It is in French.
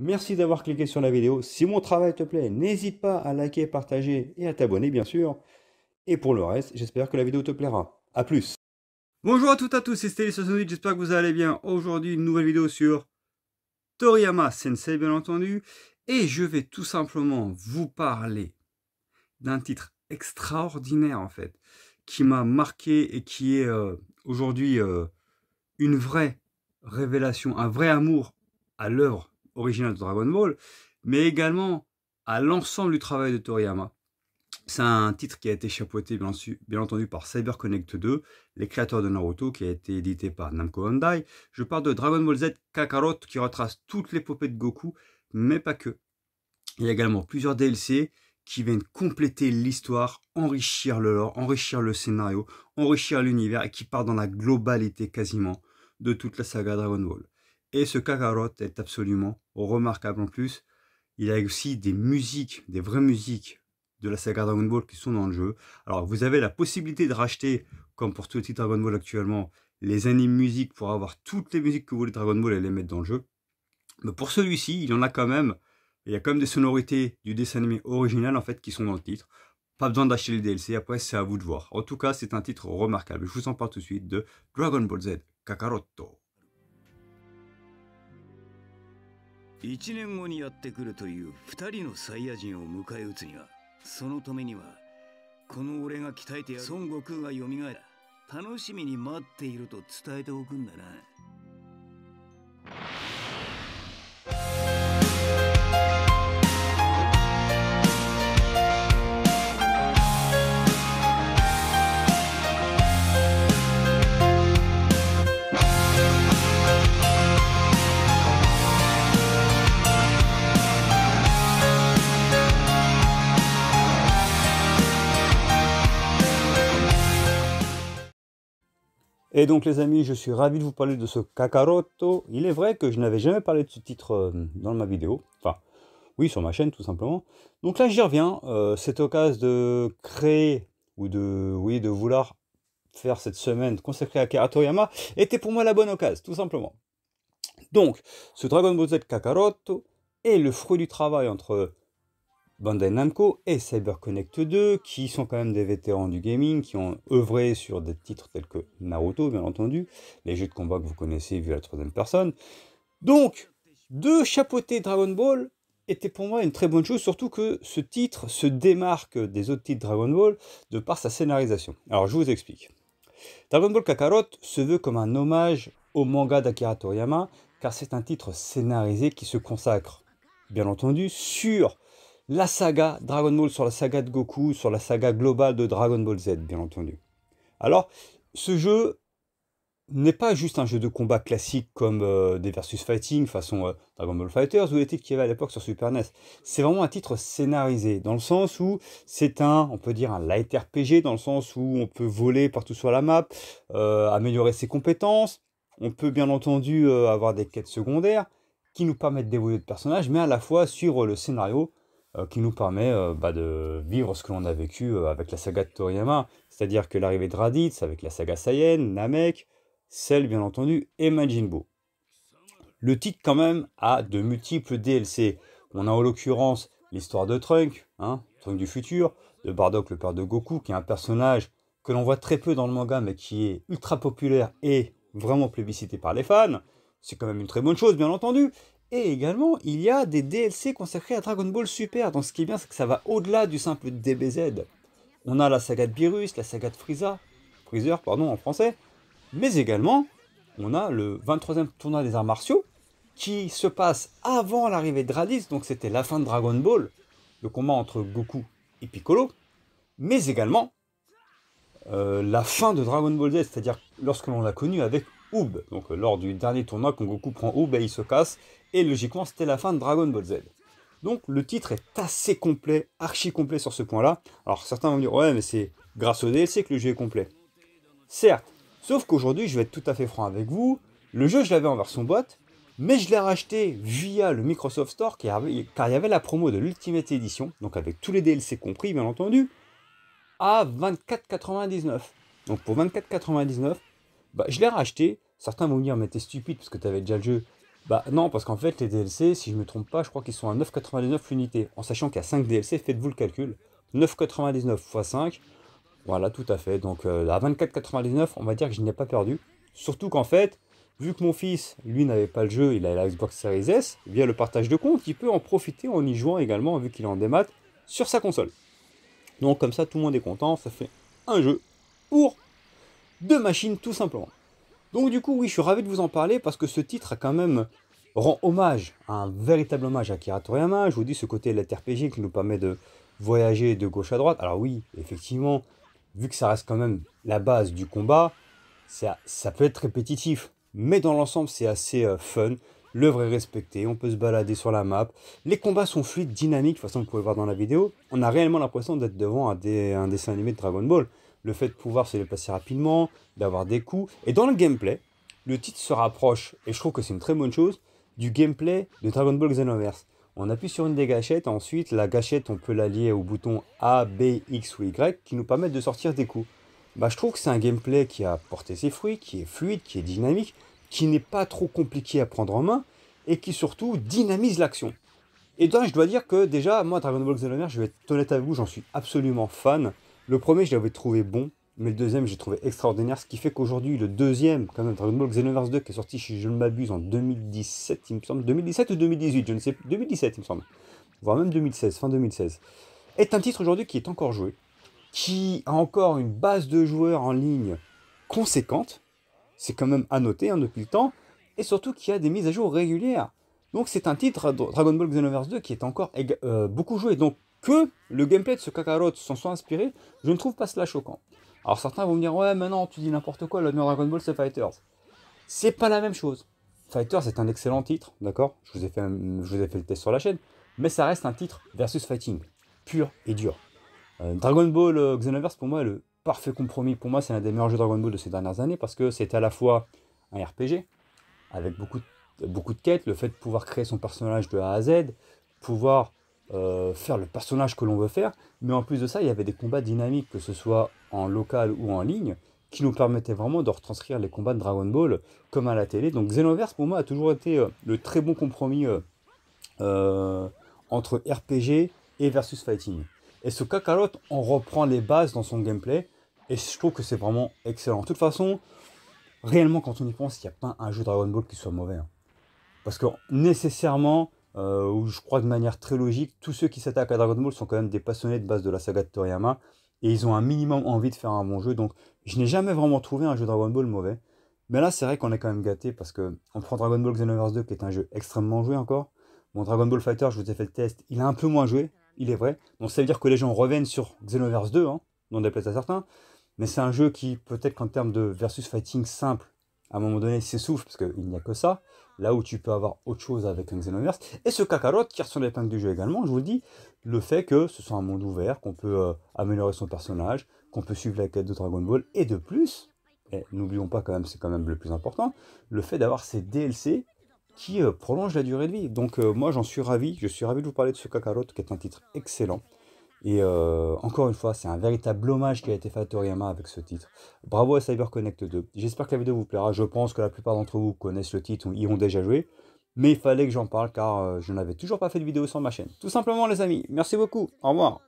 Merci d'avoir cliqué sur la vidéo. Si mon travail te plaît, n'hésite pas à liker, partager et à t'abonner, bien sûr. Et pour le reste, j'espère que la vidéo te plaira. A plus. Bonjour à toutes et à tous, c'est Steli68, j'espère que vous allez bien. Aujourd'hui, une nouvelle vidéo sur Toriyama Sensei, bien entendu. Et je vais tout simplement vous parler d'un titre extraordinaire, en fait, qui m'a marqué et qui est aujourd'hui une vraie révélation, un vrai amour à l'œuvre originale de Dragon Ball, mais également à l'ensemble du travail de Toriyama. C'est un titre qui a été chapeauté bien entendu par CyberConnect 2, les créateurs de Naruto, qui a été édité par Namco Bandai. Je parle de Dragon Ball Z Kakarot, qui retrace toute l'épopée de Goku, mais pas que. Il y a également plusieurs DLC qui viennent compléter l'histoire, enrichir le lore, enrichir le scénario, enrichir l'univers, et qui partent dans la globalité quasiment de toute la saga Dragon Ball. Et ce Kakarot est absolument remarquable en plus. Il y a aussi des musiques, des vraies musiques de la saga Dragon Ball qui sont dans le jeu. Alors vous avez la possibilité de racheter, comme pour tous les titres Dragon Ball actuellement, les animes musiques pour avoir toutes les musiques que vous voulez de Dragon Ball et les mettre dans le jeu. Mais pour celui-ci, il y en a quand même. Il y a quand même des sonorités du dessin animé original en fait qui sont dans le titre. Pas besoin d'acheter les DLC, après c'est à vous de voir. En tout cas, c'est un titre remarquable. Je vous en parle tout de suite de Dragon Ball Z Kakarot. 1年後にやってくるという2人のサイヤ人を迎え撃つには、そのためにはこの俺が鍛えてやる孫悟空がよみがえら楽しみに待っていると伝えておくんだな。Et donc les amis, je suis ravi de vous parler de ce Kakarot. Il est vrai que je n'avais jamais parlé de ce titre dans ma vidéo. Enfin, oui, sur ma chaîne tout simplement. Donc là, j'y reviens. Cette occasion de créer ou de vouloir faire cette semaine consacrée à Akira Toriyama était pour moi la bonne occasion, tout simplement. Donc, ce Dragon Ball Z Kakarot est le fruit du travail entre Bandai Namco et CyberConnect 2, qui sont quand même des vétérans du gaming, qui ont œuvré sur des titres tels que Naruto, bien entendu, les jeux de combat que vous connaissez vu à la troisième personne. Donc, de chapeauter Dragon Ball était pour moi une très bonne chose, surtout que ce titre se démarque des autres titres Dragon Ball de par sa scénarisation. Alors, je vous explique. Dragon Ball Kakarot se veut comme un hommage au manga d'Akira Toriyama, car c'est un titre scénarisé qui se consacre, bien entendu, sur la saga Dragon Ball, sur la saga de Goku, sur la saga globale de Dragon Ball Z, bien entendu. Alors, ce jeu n'est pas juste un jeu de combat classique comme des versus fighting façon Dragon Ball Fighters ou les titres qu'il y avait à l'époque sur Super NES. C'est vraiment un titre scénarisé, dans le sens où c'est on peut dire un light RPG, dans le sens où on peut voler partout sur la map, améliorer ses compétences, on peut bien entendu avoir des quêtes secondaires qui nous permettent d'évoluer de personnage, mais à la fois suivre le scénario qui nous permet de vivre ce que l'on a vécu avec la saga de Toriyama, c'est-à-dire que l'arrivée de Raditz avec la saga Saiyan, Namek, Cell bien entendu et Majin Buu. Le titre quand même a de multiples DLC. On a en l'occurrence l'histoire de Trunk, Trunk du futur, de Bardock le père de Goku, qui est un personnage que l'on voit très peu dans le manga mais qui est ultra populaire et vraiment plébiscité par les fans. C'est quand même une très bonne chose bien entendu. Et également, il y a des DLC consacrés à Dragon Ball Super. Donc ce qui est bien, c'est que ça va au-delà du simple DBZ. On a la saga de Beerus, la saga de Freezer, pardon, en français. Mais également, on a le 23e tournoi des arts martiaux, qui se passe avant l'arrivée de Raditz. Donc c'était la fin de Dragon Ball, le combat entre Goku et Piccolo. Mais également, la fin de Dragon Ball Z, c'est-à-dire lorsque l'on l'a connu avec Oob. Donc lors du dernier tournoi, quand Goku prend Oob, il se casse. Et logiquement, c'était la fin de Dragon Ball Z. Donc le titre est assez complet, archi complet sur ce point-là. Alors certains vont me dire, ouais, mais c'est grâce au DLC que le jeu est complet. Certes, sauf qu'aujourd'hui, je vais être tout à fait franc avec vous, le jeu, je l'avais en version boîte, mais je l'ai racheté via le Microsoft Store, car il y avait la promo de l'Ultimate Edition, donc avec tous les DLC compris, bien entendu, à 24,99. Donc pour 24,99, je l'ai racheté. Certains vont me dire, mais t'es stupide parce que tu avais déjà le jeu. Bah non, parce qu'en fait, les DLC, si je me trompe pas, je crois qu'ils sont à 9,99 l'unité. En sachant qu'il y a 5 DLC, faites-vous le calcul. 9,99 x 5, voilà, tout à fait. Donc à 24,99, on va dire que je n'ai pas perdu. Surtout qu'en fait, vu que mon fils, lui, n'avait pas le jeu, il a la Xbox Series S, via le partage de compte, il peut en profiter en y jouant également, vu qu'il est en démat, sur sa console. Donc comme ça, tout le monde est content, ça fait un jeu pour deux machines, tout simplement. Donc du coup, oui, je suis ravi de vous en parler parce que ce titre a quand même rend hommage, un véritable hommage à Akira Toriyama. Je vous dis ce côté RPG qui nous permet de voyager de gauche à droite. Alors oui, effectivement, vu que ça reste quand même la base du combat, ça peut être répétitif. Mais dans l'ensemble, c'est assez fun. L'œuvre est respectée, on peut se balader sur la map. Les combats sont fluides, dynamiques, de toute façon vous pouvez voir dans la vidéo. On a réellement l'impression d'être devant un dessin animé de Dragon Ball. Le fait de pouvoir se déplacer rapidement, d'avoir des coups. Et dans le gameplay, le titre se rapproche, et je trouve que c'est une très bonne chose, du gameplay de Dragon Ball Xenoverse. On appuie sur une des gâchettes, ensuite la gâchette on peut l'allier au bouton A, B, X ou Y qui nous permettent de sortir des coups. Bah, je trouve que c'est un gameplay qui a porté ses fruits, qui est fluide, qui est dynamique, qui n'est pas trop compliqué à prendre en main et qui surtout dynamise l'action. Et donc je dois dire que déjà, moi Dragon Ball Xenoverse, je vais être honnête avec vous, j'en suis absolument fan. Le premier, je l'avais trouvé bon, mais le deuxième, j'ai trouvé extraordinaire, ce qui fait qu'aujourd'hui, le deuxième, quand même, Dragon Ball Xenoverse 2, qui est sorti, si je ne m'abuse, en 2017, il me semble, 2017 ou 2018, je ne sais plus, 2017, il me semble, voire même 2016, fin 2016, est un titre aujourd'hui qui est encore joué, qui a encore une base de joueurs en ligne conséquente, c'est quand même à noter hein, depuis le temps, et surtout qui a des mises à jour régulières. Donc c'est un titre, Dragon Ball Xenoverse 2, qui est encore beaucoup joué. Donc que le gameplay de ce Kakarot s'en soit inspiré, je ne trouve pas cela choquant. Alors certains vont me dire, ouais mais non, tu dis n'importe quoi, le meilleur Dragon Ball c'est Fighters. C'est pas la même chose. Fighters est un excellent titre, d'accord, je vous ai fait le test sur la chaîne, mais ça reste un titre versus fighting, pur et dur. Dragon Ball Xenoverse, pour moi, est le parfait compromis. Pour moi, c'est l'un des meilleurs jeux Dragon Ball de ces dernières années parce que c'est à la fois un RPG avec beaucoup de quêtes, le fait de pouvoir créer son personnage de A à Z, pouvoir faire le personnage que l'on veut faire, mais en plus de ça, il y avait des combats dynamiques, que ce soit en local ou en ligne, qui nous permettaient vraiment de retranscrire les combats de Dragon Ball comme à la télé. Donc Xenoverse, pour moi, a toujours été le très bon compromis entre RPG et versus fighting. Et ce Kakarot, on reprend les bases dans son gameplay, et je trouve que c'est vraiment excellent. De toute façon, réellement, quand on y pense, il n'y a pas un jeu Dragon Ball qui soit mauvais. Hein. Parce que nécessairement, ou je crois de manière très logique, tous ceux qui s'attaquent à Dragon Ball sont quand même des passionnés de base de la saga de Toriyama, et ils ont un minimum envie de faire un bon jeu. Donc je n'ai jamais vraiment trouvé un jeu Dragon Ball mauvais. Mais là, c'est vrai qu'on est quand même gâté, parce que on prend Dragon Ball Xenoverse 2, qui est un jeu extrêmement joué encore. Bon, Dragon Ball Fighter, je vous ai fait le test, il a un peu moins joué, il est vrai. Donc ça veut dire que les gens reviennent sur Xenoverse 2, hein, non déplaise à certains. Mais c'est un jeu qui, peut-être qu'en termes de versus fighting simple, à un moment donné, s'essouffle, parce qu'il n'y a que ça. Là où tu peux avoir autre chose avec un Xenoverse. Et ce Kakarot tire sur l'épingle du jeu également, je vous le dis. Le fait que ce soit un monde ouvert, qu'on peut améliorer son personnage, qu'on peut suivre la quête de Dragon Ball. Et de plus, et n'oublions pas quand même, c'est quand même le plus important, le fait d'avoir ces DLC qui prolongent la durée de vie. Donc moi j'en suis ravi, je suis ravi de vous parler de ce Kakarot, qui est un titre excellent. Et encore une fois, c'est un véritable hommage qui a été fait à Toriyama avec ce titre. Bravo à CyberConnect 2. J'espère que la vidéo vous plaira. Je pense que la plupart d'entre vous connaissent le titre ou y ont déjà joué. Mais il fallait que j'en parle car je n'avais toujours pas fait de vidéo sur ma chaîne. Tout simplement les amis. Merci beaucoup. Au revoir.